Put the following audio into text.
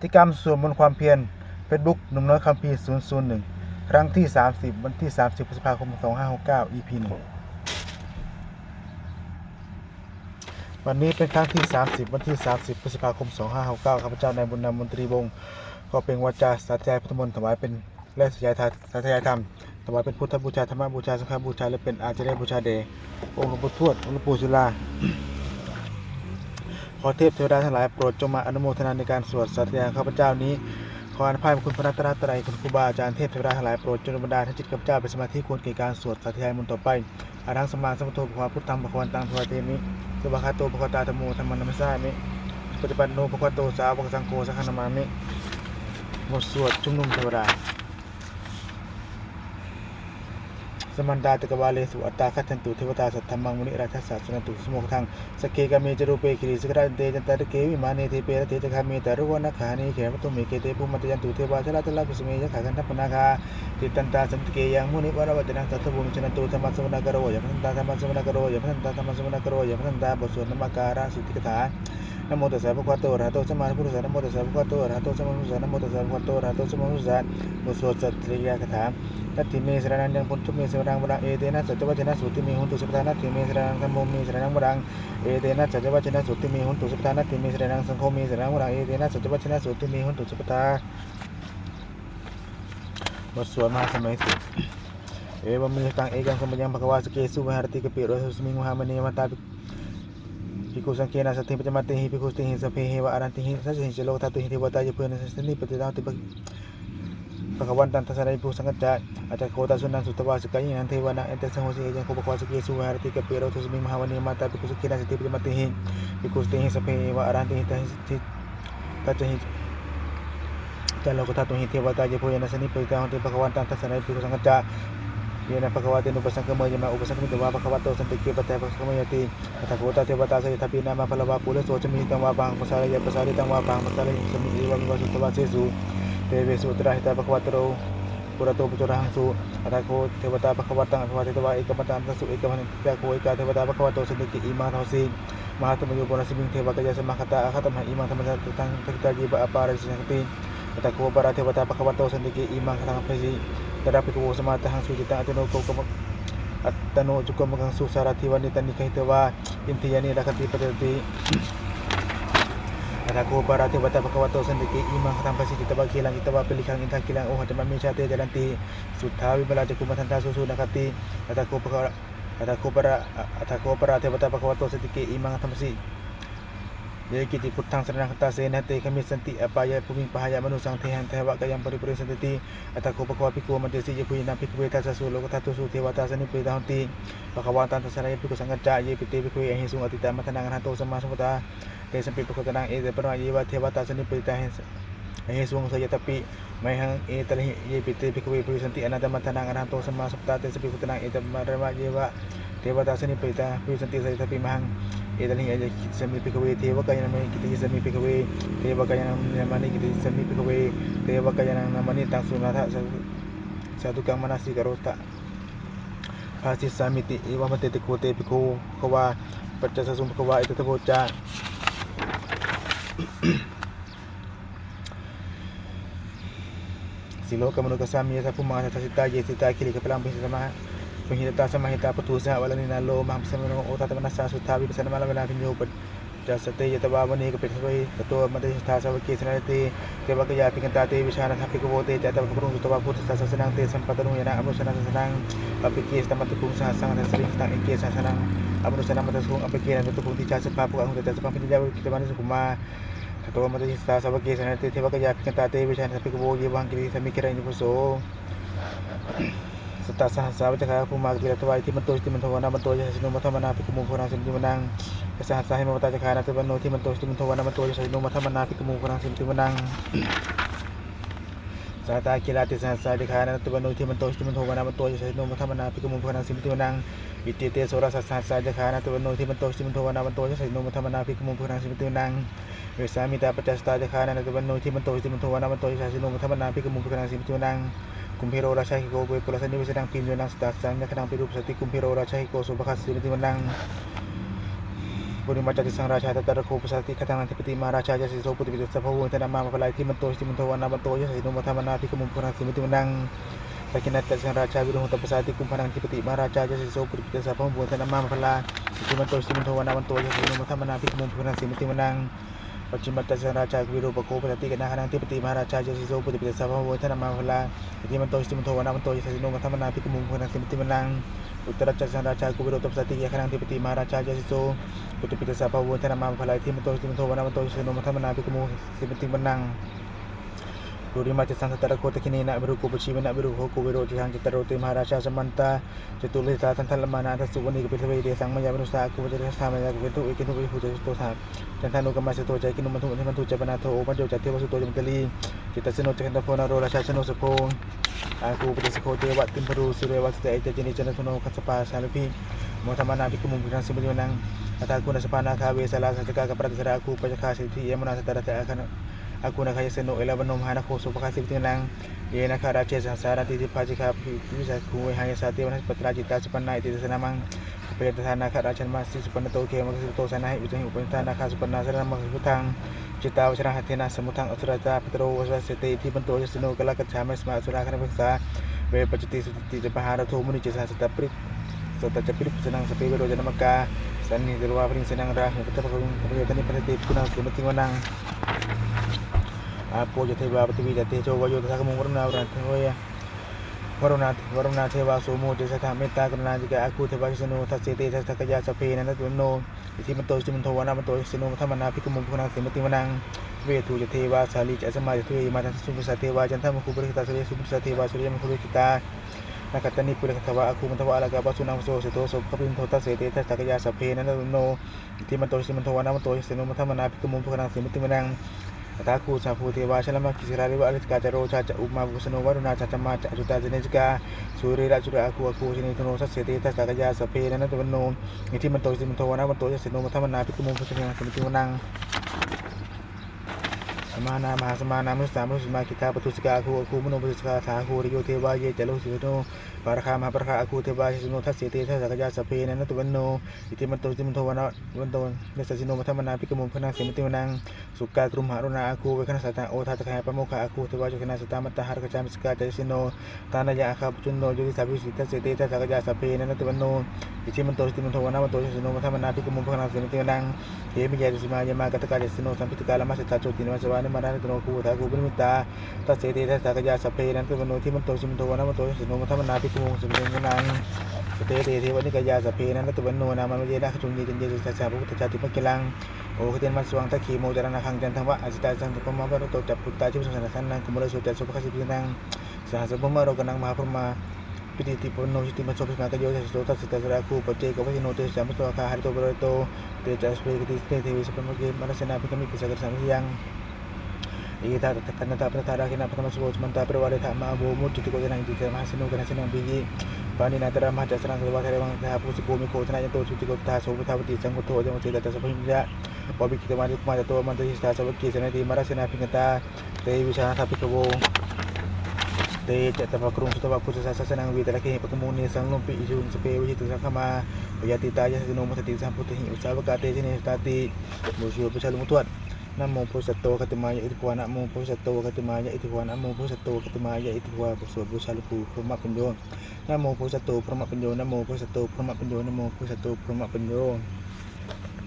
กิจกรรมสวดมนต์ความเพียร Facebook หนุ่มน้อยคัมภีร์001 ครั้งที่ 30 วันที่ 30 พฤษภาคม 2569 EP 1 วันนี้เป็นครั้งที่ 30 วันที่ 30 พฤษภาคม 2569 ข้าพเจ้านายบุญนำมนตรีวงศ์ก็เป็นวาจาสาธยายพุทธมนต์ถวายเป็นและสาธยายธรรมถวายเป็นพุทธบูชาธรรมบูชาสังฆบูชาและเป็นอาจารย์บูชาแด่องค์หลวงปู่ทวดองค์หลวงปู่ศิลาขอเทพเทวดาทั้งหลายโปรดจงมาอนุโมทนาในการสวดสาธยายข้าพเจ้านี้ขออนุภาพคุณพระรัตนตรัยคุณครูบาอาจารย์เทพเทวดาทั้งหลายโปรดจงบันดาลให้จิตข้าพเจ้าเป็นสมาธิควรแก่การสวดสาธยายมนต์ต่อไปอารังสมาสัมพุทโธภควาพุทธังภควันตังภควาเตมิสุภคาโตภควตาธัมโมธัมมังนัมสสามิปัจจุบันโนภควโตสาวกสังโฆสังฆนามามิบทสวดชุมนุมเทวดาสมันดาตกวาเลสุอัตตาคัจฉันตุเทวตาสัทธมังมุนิราชสัสสนตุสมุขทังสเกกามีจรูเปคิริสกราเตจันตะเกวิมานีเทเปรเตจคามีตรุวนาคานีเขมตุเมเกเตภูมิตยันตุเทวาชลาตลาภิสเมยขะกันทัพนาคาติตันตาสันตเกยังมุนิวรวัตนังสัทธภูมิชนันตุธรรมสวนาคโรยะพันตาธรรมสวนาคโรยะพันตาธรรมสวนาคโรยะพันตาบทสวดนมการะสิทธิกถานะโมตัสสะภะคะวะโตอะระหะโตสัมมาสัมพุทธัสสะนะโมตัสสะภะคะวะโตอะระหะโตสัมมาสัมพุทธัสสะนะโมตัสสะภะคะวะโตอะระหะโตสัมมาสัมพุทธัสสะบทสวดสัตตริยคถานัตถิเมสรณังยังพุทธเมสรณังวรังเอเตนะสัจจวัชนะสุติเมหุนตุสัพพะนัตถิเมสรณังธัมโมเมสรณังวรังเอเตนะสัจจวัชนะสุติเมหุนตุสัพพะนัตถิเมสรณังสังโฆเมสรณังวรังเอเตนะสัจจวัชนะสุติเมหุนตุสัพพะบทสวดมหาสมัยสูตรเอวเมตังเอกังสมัยยังภควาสเกสุวิหารติกปิโรสุสมิงมหามณีมัตตาภิกขุสังเกนะสัตถิปัจจมัตติหิภิกขุติหิสัพเพหิวะอารันติหิสัจฉิโลทัตตุหิเทวตายะเพื่อนสันนิปติตาติภควันตันทัสสะภูสังกัจจะอาจารย์โคตสุนันสุตวาสกายินันเทวนะเอตสังโฆสียังโคปควาสเกสุวิหารติกปิโรสุสมิงมหามณีมัตตาภิกขุสังเกนะสัตถิปัจจมัตติหิภิกขุติหิสัพเพหิวะอารันติหิตัจฉิจารย์โลกทัตตุหิเทวตายะเพื่อนสันนิปติตาติภควันตันทัสสะภูสังกัจจะเยนะภควาเตนุปสังฆเมยมะอุปสังฆมิตวาภควะโตสันติเกปะเตภคมยติอัตถโกตเทวตาสยทัพพินามาพลวาปุเรโสจมิตังวาปังภสารยะภสาริตังวาปังภสาริสมิเอวะวิวาสุตวาเสสุเตเวสุตระหิตาภควะโตปุระโตปุจรังสุอัตถโกเทวตาภควะตังอภิวาเทตวาเอกมัตตังสุเอกมัตตะโกเอกาเทวตาภควะโตสันติเกอิมาทาวสีมหาธรรมโยปุระสิมิงเทวกายะสมะคตาอะคตมหะอิมังธรรมะตังทักตาจีบะอปาริสังติอัตถโกปะระเทวตาภควะโตสันติเกอิมังทังเพสิตระภิกขุสมาตังสุจิตังอตโนโกกอัตโนจุกมังสุสารทิวานิตันนิขิตวาอินทิยานิรักติปฏิติอัตถโกปะระเทวตาภควะโตสันติเกอิมังคัมภสิจิตวะคีลังอิตวะปิลิขังอินทาคีลังโอหัตมะเมชาเตจรันติสุทธาวิมลาจักขุมัทันตาสุสุนักติอัตถโกปะระเทวตาภควะโตสันติเกอิมังคัมภสิเยกิติพุทธังสรณังคตาเสนะเตขมิสันติอปายะภูมิปหายะมนุสังเทหันเทวะกายังปริปุริสันติอัตถโกภควะภิกขุมันเตสิเยปุยินาภิกขุเวทัสสะสุโลกทัตตุสุเทวตาสนิปริตาหันติภควะตันทัสสะยะภิกขุสังกัจจะเยปิเตภิกขุเอหิสุงอติตามัทนังอรหันโตสัมมาสัมพุทธะเตสัมปิภิกขุตนังเอเตปะระเยวะเทวตาสนิปริตาเอหิสุงสยตปิไมหังเอตะหิเยปิเตภิกขุเวปุริสันติอนันตมัทนังอรหันโตสัมมาสัมพุทธะเตสัมปิภิกขุตนังเอเตปะระเยวะเทวตาสนิปริตาปุริสันติสยตปิมหังเอตะหิเยสมิภิกขุเวเทวกายนะเมกิติสมิภิกขุเวเทวกายนะนามานิกิติสมิภิกขุเวเทวกายนะนามานิตังสุนาทะสาธุกังมนัสสิกโรตะภาสิสามิติอิวะมะเตติโกเตภิกขุภควาปัจจสสุภควาอิตตะโกจาสิโลกมนุกัสสามิยะสัพพุมาทัสสิตาเยสิตาคิริกะพลังปิสมะปิหิตาสมหิตาปทุสะวะลนินาโลมังสมโนโอตัตมนัสสะสุทธาวิปัสสนามาลเวลาพิญโยปจัสเตยตวาวณีกปิสเวตโตมะเตสทาสวเกสนาเตเทวกยาภิกันตาเตวิชานะทัพภิกขโวเตจัตตะปรุงสุตวาพุทธศาสนังเตสัมปัตตนุยนะอนุสนาสนังอภิเกสตัมมัตตุคุงสหัสสังทัสสริตังเอเกสสนังอนุสนามัตตุคุงอภิเกนะตุคุงติจาสภาปุกังหุตตะสปังปิญญาวิกิตมานิสุขุมาโตมะเตสทาสวเกสนาเตเทวกยาภิกันตาเตวิชานะทัพภิกขโวเยวังกิริสมิกิรัญญุโสสตัสสะสาวจักขาภูมากติระตวายที่มันโตที่มันโทวนามันโตยะสินุมัทมนาภิกขุมุขนังสิมติมนังสหัสสะหิมวตาจักขานาตวันโนที่มันโตที่มันโทวนามันโตยะสินุมัทมนาภิกขุมุขนังสิมติมนังสาตากิราติสหัสสะจักขานาตวันโนที่มันโตที่มันโทวนามันโตยะสินุมัทมนาภิกขุมุขนังสิมติมนังอิติเตโสรสหัสสะจักขานาตวันโนที่มันโตที่มันโทวนามันโตยะสินุมัทมนาภิกขุมุขนังสิมติมนังเวสามิตาปัจจสตาจักขานาตวันโนที่มันโตที่มันโทวนามันโตยะสินุมัทมนาภิกขุมุขนังสิมติมนังกุมพิโรราชาหิโกเวปุระสันนิเวสดังพิมโยนังสตัสสังยะขนังปิรูปสติกุมพิโรราชาหิโกสุภคัสสิมิติมนัง บุริมาจัติสังราชาตตระโคปสติคตังนันทิปติมาราชาจะสิโสปุติปิตสัพพะธนามาภลายที่มันโตสิมันโทวนามันโตยะสิโนมัทมนาภิกมุขนังสิมิติมนังตะกินัตสังราชาวิโรหตปสติกุมพนังทิปติมาราชาจะสิโสปุติปิตสัพพะธนามาภลายที่มันโตสิมันโทวนามันโตยะสิโนมัทมนาภิกมุขนังสิมิติมนังปัจจิมัตสังราชาวิโรปโคปสติกนาคนังทิปติมาราชาจะสิโสปุติปิตสัพพะธนามาภลายที่มันโตสิมันโทวนามันโตยะสิโนมัทมนาภิกมุขนังสิมิติมนังอุตตรจักสังราชากุวิโรตปสติยะคนังทิปติมาราชาจะสิโสปุติปิตสัพพะธนามาภลายที่มันโตสิมันโทวนามันโตยะสิโนมัทมนาภิกมุขสิมิติมนังดูริมาจัสังตระโคตะคินีนะบิรุโกปชีวนะบิรุโคโกวิโรจิหังจิตโรติมหาราชาสมันตาจตุลิตาทันทัลมานาทัสุวณีกปิทเวเดสังมยาวินุสากุวจริสามยากุเวตุเอกินุวิภูจตุโตสามจันทานุกรรมสโตใจกินุมันทุนิมันทุจปนาโทโอปัญโยจัตเทวสุโตจมกลีจิตตสนุจันทโพนาโรราชาชโนสโพอาคูปฏิสโคเทวะติมพรูสุเรวัตเตเจจินิจันทโนคัสปาสาลุพีโมธรรมนาภิกมุพินังสิมโยนังอัตตาคุณสปานาคาเวสลาสัจกะกัปปะตสระคูปัจจคาสิทธิยมนาสตระตะอาคันaku nak kaya seno elaban nom hana ko so pakasip tinang ye na kara che sasara ti paji ka bisa ku hanya sati wana patra cita sepanna itu senamang peta sana kara chan masih sepanna to ke maksud to sana itu upanta na ka sepanna sana maksud hutang cita wasra hatina semutang asurata petro wasra sete ti bentuk seno kala kacama sma asura kana paksa be paciti suti bahara to muni cisa setaprit serta capir senang sepi bero jana maka sani derwa pring senang rah kita pakai tani pada tip kunang penting menang Apo jate ba pati jate jo wajo ta kamu warna warna thewa somo desa tha metta karuna jika aku thewa sino ta sete ta kaya sape na no iti man to simun thawana man to sino thamana pikumu phuna simati manang ve tu jate wa sali cha sama jate ma ta sumu sa thewa jantha mu kubur kita suri sumu sa thewa suri mu kubur kita nakatani pula katawa aku mentawa ala ka basunang so sito so kapin thota sete ta kaya sape na no iti man to simun thawana man to sino thamana pikumu phuna simati manang Ataku sapu tewa selama kisirari wa alit kacaro caca umma busano waruna caca maca juta jenis ka suri la suri aku sini tuno sa sete tas ta kaja sape na to no iti man to simun thawana man to sino matama na pikumu phuna simati manang Samana mahasamana musma kita petusika aku meno petusika sa aku riyo tewa ye jalo sino parkha mahaparkha aku tewa sino tas sete tas ta kaja sape na to no iti man to simun thawana man to desa sino matama na pikumu phuna simati manang suka rumah runa aku kana sata o ta kaya pamuka aku tewa kana sata matahar ka jam sika ta sino tanah ya akha puno jadi sabi sita sete ta kaja sape na to no iti man to simun thawana man to sino matama na pikumu phuna simati manang ye mi jadi sima ya ma kata ka sino sampai tikala mas ta choti ma sawane mana to ku ta ku berminta ta sete ta kaja sape na to no ti man to simun thawana man to sino matama na pikumu simati manang sete wani kaja sape na to no na man je da chungi je sa sa bu ta chati pakilang o keten mas suang ta ki mo jarana khang jan thangwa asita sang to ma ba to chap putta chu sang san nang kumula so cha so pakasi pinang sa sa bama ro kanang mahapurma piti tipo no siti ma so pis ma ka jo sa ta sita sara ku pache ko ba no te sam to ka har to bro to te cha spe ki te te sa pama ke mara sena pi kami pisa sam yang ita takana ta pratara kina patama so manta perwale tha ma bo mu titi ko nang ti ma sino kana sino biji pani na tara ma cha sarang ko ba kare bang ta pu ko mi ko tana to titi ko ta so ta pati sang ko to jo te ta sa pimja Bobby kita mari kuma to man to sta sa ki sene di mara sena pingata te bisa tapi ko te cha ta pakrum so ta ku sa sa nang wi ta ki pakamuni sang lumpi isu sepe wi tu sa kama ya ti ta ya sino mo sa ti sa puti usa ba ka te sini stati mo sio pa sa lumutuat Namo po sa to katimaya iti po namo po sa to katimaya iti po namo po sa to katimaya iti po po so po sa lupu proma penjo Namo po sa to proma penjo Namo po sa to proma penjo Namo po sa to proma penjo